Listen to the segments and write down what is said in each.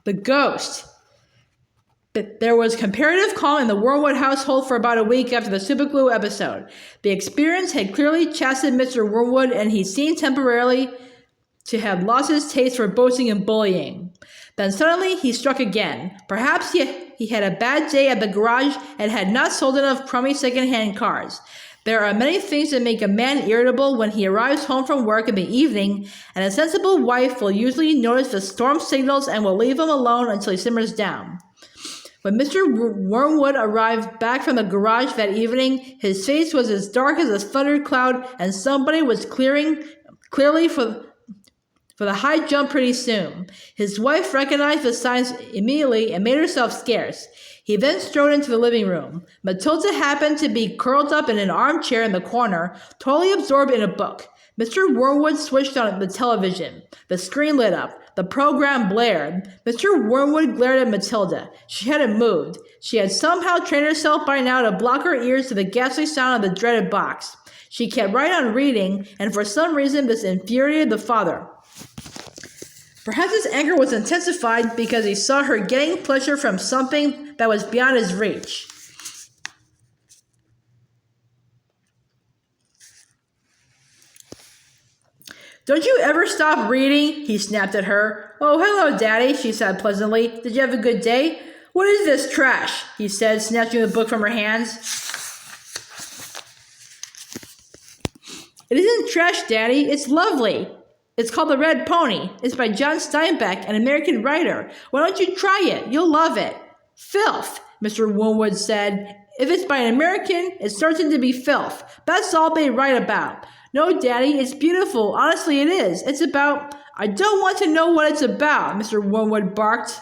The ghost. There was comparative calm in the Wormwood household for about a week after the superglue episode. The experience had clearly chastened Mr. Wormwood, and he seemed temporarily to have lost his taste for boasting and bullying. Then suddenly he struck again. Perhaps he had a bad day at the garage and had not sold enough crummy second-hand cars. There are many things that make a man irritable when he arrives home from work in the evening, and a sensible wife will usually notice the storm signals and will leave him alone until he simmers down. When Mr. Wormwood arrived back from the garage that evening, his face was as dark as a thundercloud, and somebody was clearly for the high jump pretty soon. His wife recognized the signs immediately and made herself scarce. He then strode into the living room. Matilda happened to be curled up in an armchair in the corner, totally absorbed in a book. Mr. Wormwood switched on the television. The screen lit up. The program blared. Mr. Wormwood glared at Matilda. She hadn't moved. She had somehow trained herself by now to block her ears to the ghastly sound of the dreaded box. She kept right on reading, and for some reason this infuriated the father. Perhaps his anger was intensified because he saw her getting pleasure from something that was beyond his reach. "Don't you ever stop reading?" he snapped at her. "Oh, hello, Daddy," she said pleasantly. "Did you have a good day?" "What is this trash?" he said, snatching the book from her hands. "It isn't trash, Daddy. It's lovely. It's called The Red Pony. It's by John Steinbeck, an American writer. Why don't you try it? You'll love it." "Filth," Mr. Wormwood said. "If it's by an American, it's certain to be filth. That's all they write about." "No, Daddy, it's beautiful. Honestly, it is. It's about—" "I don't want to know what it's about," Mr. Wormwood barked.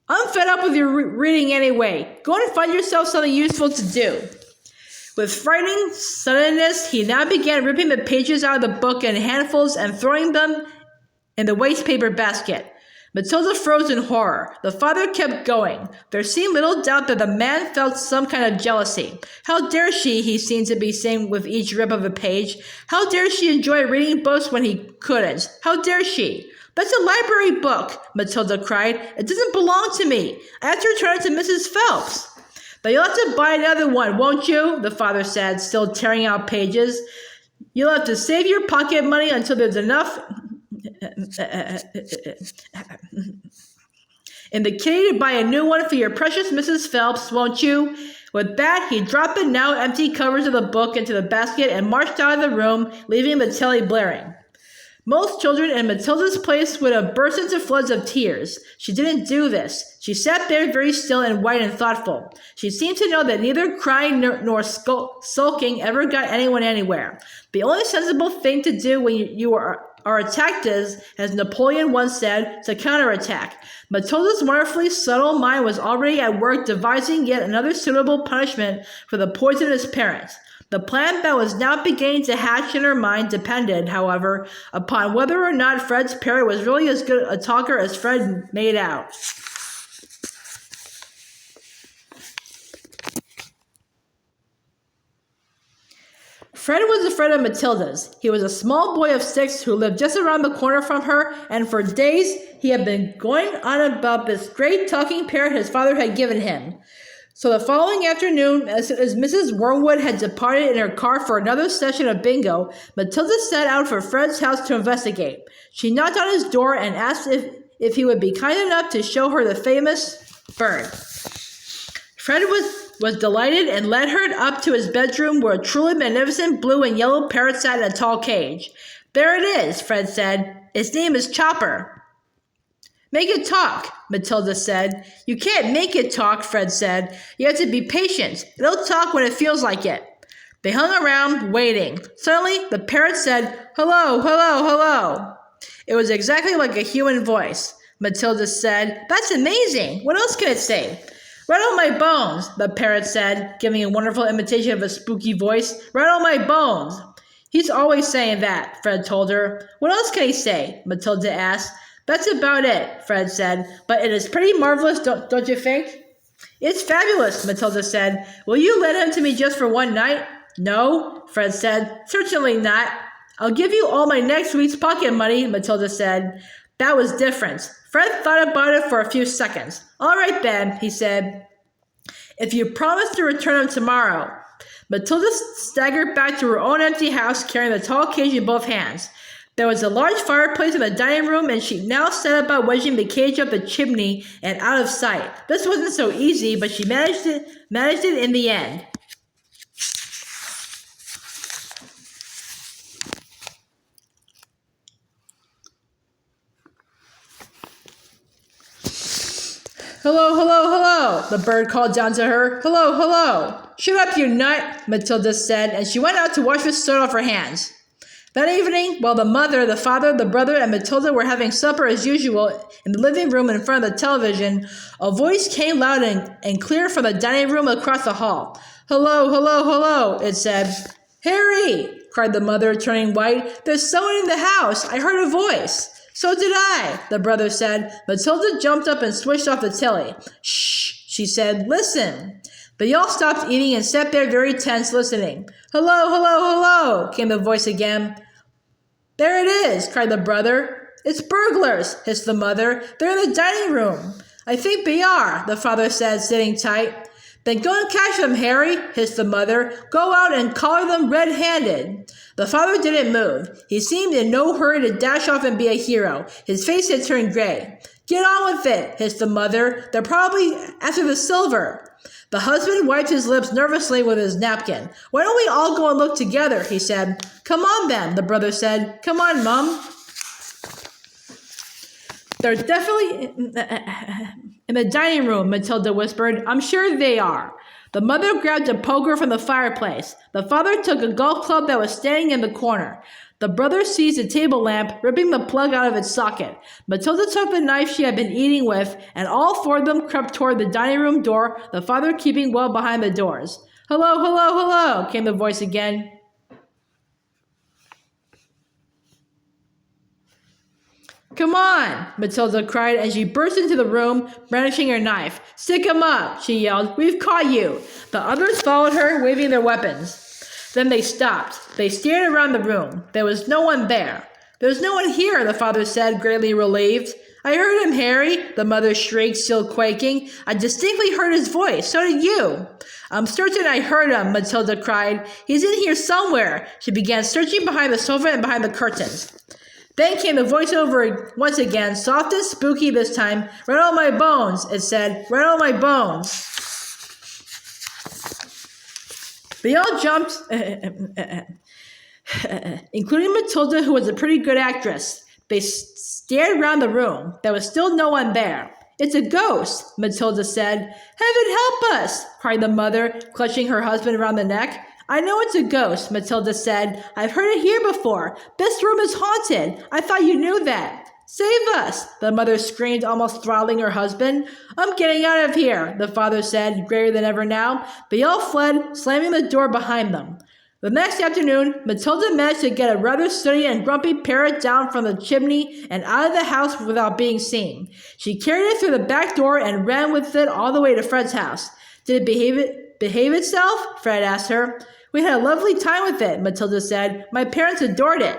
"I'm fed up with your reading anyway. Go and find yourself something useful to do." With frightening suddenness, he now began ripping the pages out of the book in handfuls and throwing them in the waste paper basket. Matilda froze in horror. The father kept going. There seemed little doubt that the man felt some kind of jealousy. "How dare she," he seemed to be saying with each rip of a page. "How dare she enjoy reading books when he couldn't? How dare she?" "That's a library book," Matilda cried. "It doesn't belong to me. I have to return it to Mrs. Phelps." "But you'll have to buy another one, won't you?" the father said, still tearing out pages. "You'll have to save your pocket money until there's enough in the kitty to buy a new one for your precious Mrs. Phelps, won't you?" With that, he dropped the now empty covers of the book into the basket and marched out of the room, leaving the telly blaring. Most children in Matilda's place would have burst into floods of tears. She didn't do this. She sat there very still and white and thoughtful. She seemed to know that neither crying nor sulking ever got anyone anywhere. The only sensible thing to do when you are attacked is, as Napoleon once said, to counterattack. Matilda's wonderfully subtle mind was already at work devising yet another suitable punishment for the poisonous parent. The plan that was now beginning to hatch in her mind depended, however, upon whether or not Fred's parrot was really as good a talker as Fred made out. Fred was a friend of Matilda's. He was a small boy of 6 who lived just around the corner from her, and for days he had been going on about this great talking parrot his father had given him. So the following afternoon, as Mrs. Wormwood had departed in her car for another session of bingo, Matilda set out for Fred's house to investigate. She knocked on his door and asked if he would be kind enough to show her the famous bird. Fred was delighted and led her up to his bedroom where a truly magnificent blue and yellow parrot sat in a tall cage. "There it is," Fred said. "Its name is Chopper." "Make it talk," Matilda said. "You can't make it talk," Fred said. "You have to be patient. It'll talk when it feels like it." They hung around, waiting. Suddenly, the parrot said, "Hello, hello, hello." It was exactly like a human voice. Matilda said, "That's amazing. What else can it say?" "Rattle my bones," the parrot said, giving a wonderful imitation of a spooky voice. "Rattle my bones." "He's always saying that," Fred told her. "What else can he say?" Matilda asked. "That's about it," Fred said. "But it is pretty marvelous, don't you think?" "It's fabulous," Matilda said. "Will you lend him to me just for one night?" "No," Fred said. "Certainly not." "I'll give you all my next week's pocket money," Matilda said. That was different. Fred thought about it for a few seconds. All right, Ben, he said. If you promise to return them tomorrow. Matilda staggered back to her own empty house, carrying the tall cage in both hands. There was a large fireplace in the dining room, and she now set about wedging the cage up the chimney and out of sight. This wasn't so easy, but she managed it in the end. Hello, hello, hello, the bird called down to her. Hello, hello. Shut up, you nut, Matilda said, and she went out to wash the soot off her hands. That evening, while the mother, the father, the brother, and Matilda were having supper as usual in the living room in front of the television, a voice came loud and clear from the dining room across the hall. Hello, hello, hello, it said. Harry, cried the mother, turning white. There's someone in the house. I heard a voice. So did I, the brother said. Matilda jumped up and switched off the telly. Shh, she said. Listen. They all stopped eating and sat there very tense, listening. Hello, hello, hello, came the voice again. There it is, cried the brother. It's burglars, hissed the mother. They're in the dining room. I think they are, the father said, sitting tight. Then go and catch them, Harry, hissed the mother. Go out and collar them red-handed. The father didn't move. He seemed in no hurry to dash off and be a hero. His face had turned gray. Get on with it, hissed the mother. They're probably after the silver. The husband wiped his lips nervously with his napkin. Why don't we all go and look together, he said. Come on, then, the brother said. Come on, Mum. They're definitely in the dining room, Matilda whispered. I'm sure they are. The mother grabbed a poker from the fireplace. The father took a golf club that was standing in the corner. The brother seized a table lamp, ripping the plug out of its socket. Matilda took the knife she had been eating with, and all four of them crept toward the dining room door, the father keeping well behind the doors. Hello, hello, hello, came the voice again. Come on, Matilda cried as she burst into the room, brandishing her knife. Stick 'em up, she yelled. We've caught you. The others followed her, waving their weapons. Then they stopped. They stared around the room. There was no one there. There's no one here, the father said, greatly relieved. I heard him, Harry, the mother shrieked, still quaking. I distinctly heard his voice. So did you. I'm certain I heard him, Matilda cried. He's in here somewhere. She began searching behind the sofa and behind the curtains. Then came the voiceover once again, soft and spooky this time. Rattle my bones, it said. Rattle my bones. They all jumped, including Matilda, who was a pretty good actress. They stared round the room. There was still no one there. It's a ghost, Matilda said. Heaven help us, cried the mother, clutching her husband around the neck. I know it's a ghost, Matilda said. I've heard it here before. This room is haunted. I thought you knew that. Save us, the mother screamed, almost throttling her husband. I'm getting out of here, the father said, graver than ever now. They all fled, slamming the door behind them. The next afternoon, Matilda managed to get a rather sooty and grumpy parrot down from the chimney and out of the house without being seen. She carried it through the back door and ran with it all the way to Fred's house. Did it behave itself? Fred asked her. We had a lovely time with it, Matilda said. My parents adored it.